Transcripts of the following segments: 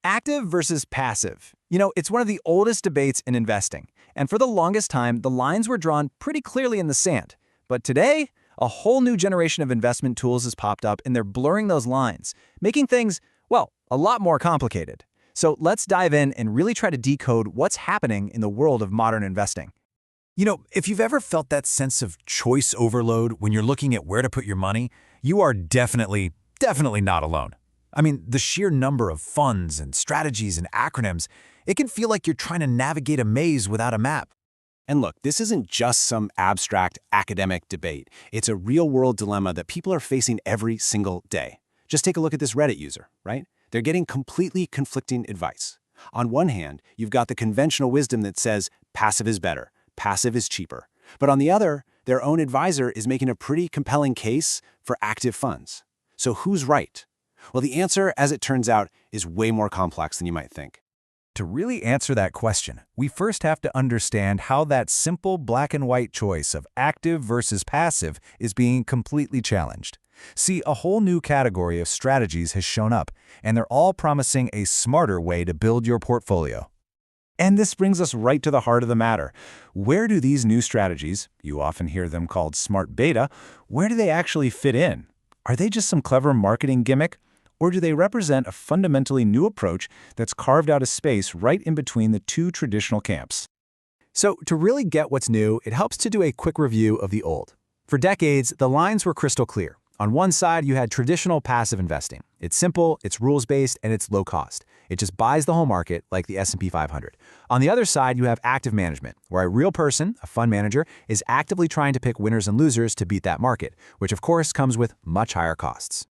Active versus passive. It's one of the oldest debates in investing. And for the longest time, the lines were drawn pretty clearly in the sand. But today, a whole new generation of investment tools has popped up and they're blurring those lines, making things, well, a lot more complicated. So let's dive in and really try to decode what's happening in the world of modern investing. If you've ever felt that sense of choice overload when you're looking at where to put your money, you are definitely not alone. I mean, the sheer number of funds and strategies and acronyms, it can feel like you're trying to navigate a maze without a map. And look, this isn't just some abstract academic debate. It's a real-world dilemma that people are facing every single day. Just take a look at this Reddit user, right? They're getting completely conflicting advice. On one hand, you've got the conventional wisdom that says passive is better, passive is cheaper. But on the other, their own advisor is making a pretty compelling case for active funds. So who's right? Well, the answer, as it turns out, is way more complex than you might think. To really answer that question, we first have to understand how that simple black and white choice of active versus passive is being completely challenged. See, a whole new category of strategies has shown up, and they're all promising a smarter way to build your portfolio. And this brings us right to the heart of the matter. Where do these new strategies, you often hear them called smart beta, where do they actually fit in? Are they just some clever marketing gimmick? Or do they represent a fundamentally new approach that's carved out a space right in between the two traditional camps? So to really get what's new, it helps to do a quick review of the old. For decades, the lines were crystal clear. On one side, you had traditional passive investing. It's simple, it's rules-based, and it's low cost. It just buys the whole market like the S&P 500. On the other side, you have active management, where a real person, a fund manager, is actively trying to pick winners and losers to beat that market, which of course comes with much higher costs.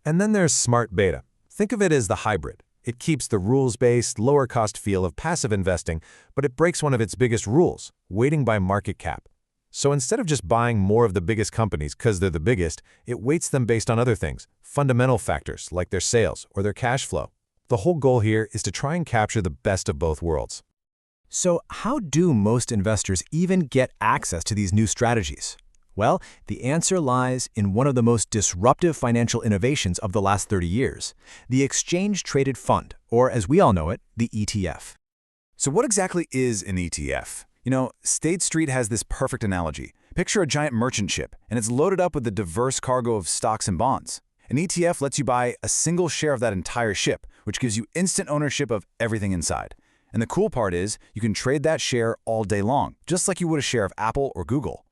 And then there's smart beta. Think of it as the hybrid. It keeps the rules-based, lower-cost feel of passive investing, but it breaks one of its biggest rules, weighting by market cap. So instead of just buying more of the biggest companies because they're the biggest, it weights them based on other things, fundamental factors like their sales or their cash flow. The whole goal here is to try and capture the best of both worlds. So how do most investors even get access to these new strategies? Well, the answer lies in one of the most disruptive financial innovations of the last 30 years, the exchange-traded fund, or as we all know it, the ETF. So what exactly is an ETF? State Street has this perfect analogy. Picture a giant merchant ship, and it's loaded up with a diverse cargo of stocks and bonds. An ETF lets you buy a single share of that entire ship, which gives you instant ownership of everything inside. And the cool part is, you can trade that share all day long, just like you would a share of Apple or Google.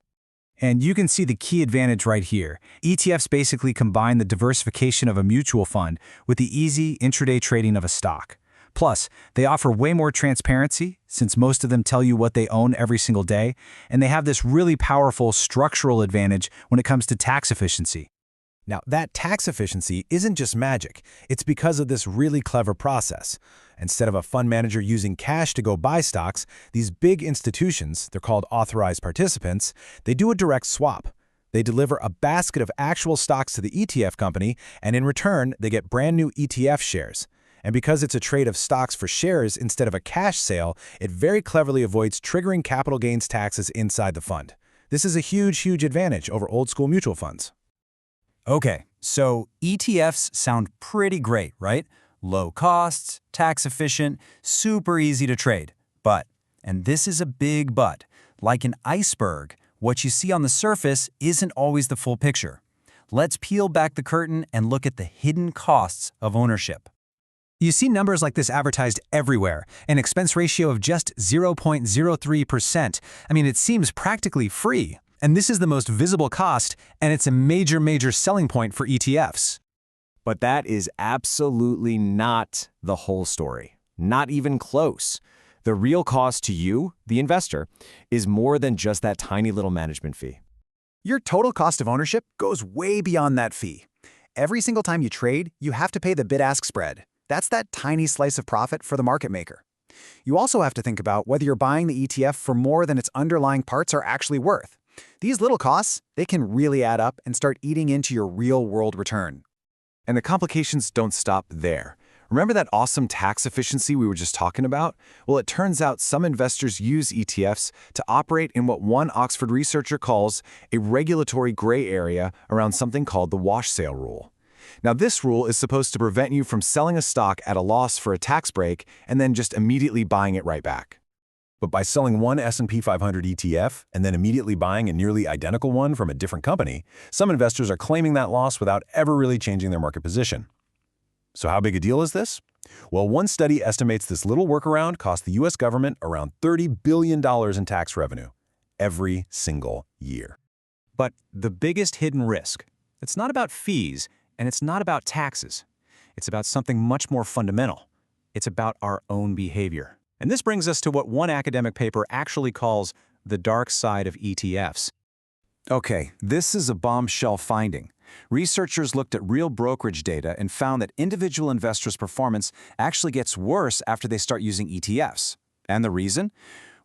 And you can see the key advantage right here. ETFs basically combine the diversification of a mutual fund with the easy intraday trading of a stock. Plus, they offer way more transparency, since most of them tell you what they own every single day, and they have this really powerful structural advantage when it comes to tax efficiency. Now, that tax efficiency isn't just magic. It's because of this really clever process. Instead of a fund manager using cash to go buy stocks, these big institutions, they're called authorized participants, they do a direct swap. They deliver a basket of actual stocks to the ETF company, and in return, they get brand new ETF shares. And because it's a trade of stocks for shares instead of a cash sale, it very cleverly avoids triggering capital gains taxes inside the fund. This is a huge advantage over old-school mutual funds. Okay, so ETFs sound pretty great, right? Low costs, tax efficient, super easy to trade. But, and this is a big but, like an iceberg, what you see on the surface isn't always the full picture. Let's peel back the curtain and look at the hidden costs of ownership. You see numbers like this advertised everywhere, an expense ratio of just 0.03%. I mean, it seems practically free. And this is the most visible cost, and it's a major selling point for ETFs. But that is absolutely not the whole story. Not even close. The real cost to you, the investor, is more than just that tiny little management fee. Your total cost of ownership goes way beyond that fee. Every single time you trade, you have to pay the bid-ask spread. That's that tiny slice of profit for the market maker. You also have to think about whether you're buying the ETF for more than its underlying parts are actually worth. These little costs, they can really add up and start eating into your real-world return. And the complications don't stop there. Remember that awesome tax efficiency we were just talking about? Well, it turns out some investors use ETFs to operate in what one Oxford researcher calls a regulatory gray area around something called the wash sale rule. Now, this rule is supposed to prevent you from selling a stock at a loss for a tax break and then just immediately buying it right back. But by selling one S&P 500 ETF and then immediately buying a nearly identical one from a different company, some investors are claiming that loss without ever really changing their market position. So how big a deal is this? Well, one study estimates this little workaround cost the U.S. government around $30 billion in tax revenue every single year. But the biggest hidden risk, it's not about fees and it's not about taxes. It's about something much more fundamental. It's about our own behavior. And this brings us to what one academic paper actually calls the dark side of ETFs. Okay, this is a bombshell finding. Researchers looked at real brokerage data and found that individual investors' performance actually gets worse after they start using ETFs. And the reason?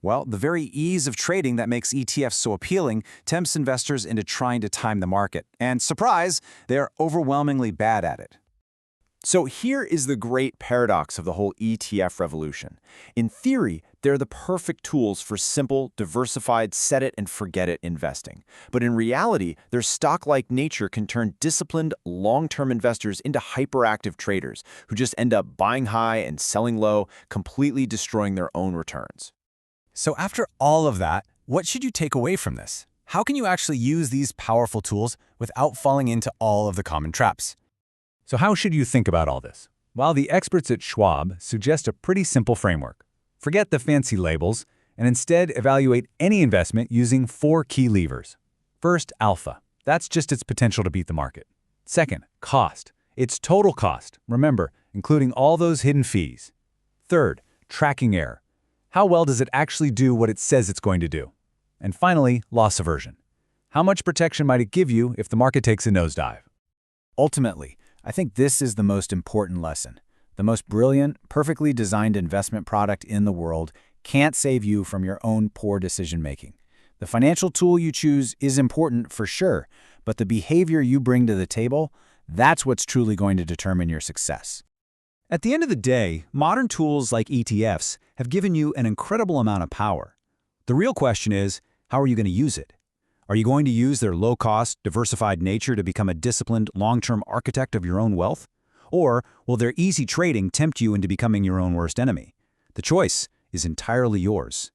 Well, the very ease of trading that makes ETFs so appealing tempts investors into trying to time the market. And surprise, they're overwhelmingly bad at it. So here is the great paradox of the whole ETF revolution. In theory, they're the perfect tools for simple, diversified, set-it-and-forget-it investing. But in reality, their stock-like nature can turn disciplined, long-term investors into hyperactive traders who just end up buying high and selling low, completely destroying their own returns. So after all of that, what should you take away from this? How can you actually use these powerful tools without falling into all of the common traps? So how should you think about all this? Well, the experts at Schwab suggest a pretty simple framework. Forget the fancy labels and instead evaluate any investment using 4 key levers. First, alpha. That's just its potential to beat the market. Second, cost. Its total cost. Remember, including all those hidden fees. Third, tracking error. How well does it actually do what it says it's going to do? And finally, loss aversion. How much protection might it give you if the market takes a nosedive? Ultimately, I think this is the most important lesson. The most brilliant, perfectly designed investment product in the world can't save you from your own poor decision-making. The financial tool you choose is important for sure, but the behavior you bring to the table, that's what's truly going to determine your success. At the end of the day, modern tools like ETFs have given you an incredible amount of power. The real question is, how are you going to use it? Are you going to use their low-cost, diversified nature to become a disciplined, long-term architect of your own wealth? Or will their easy trading tempt you into becoming your own worst enemy? The choice is entirely yours.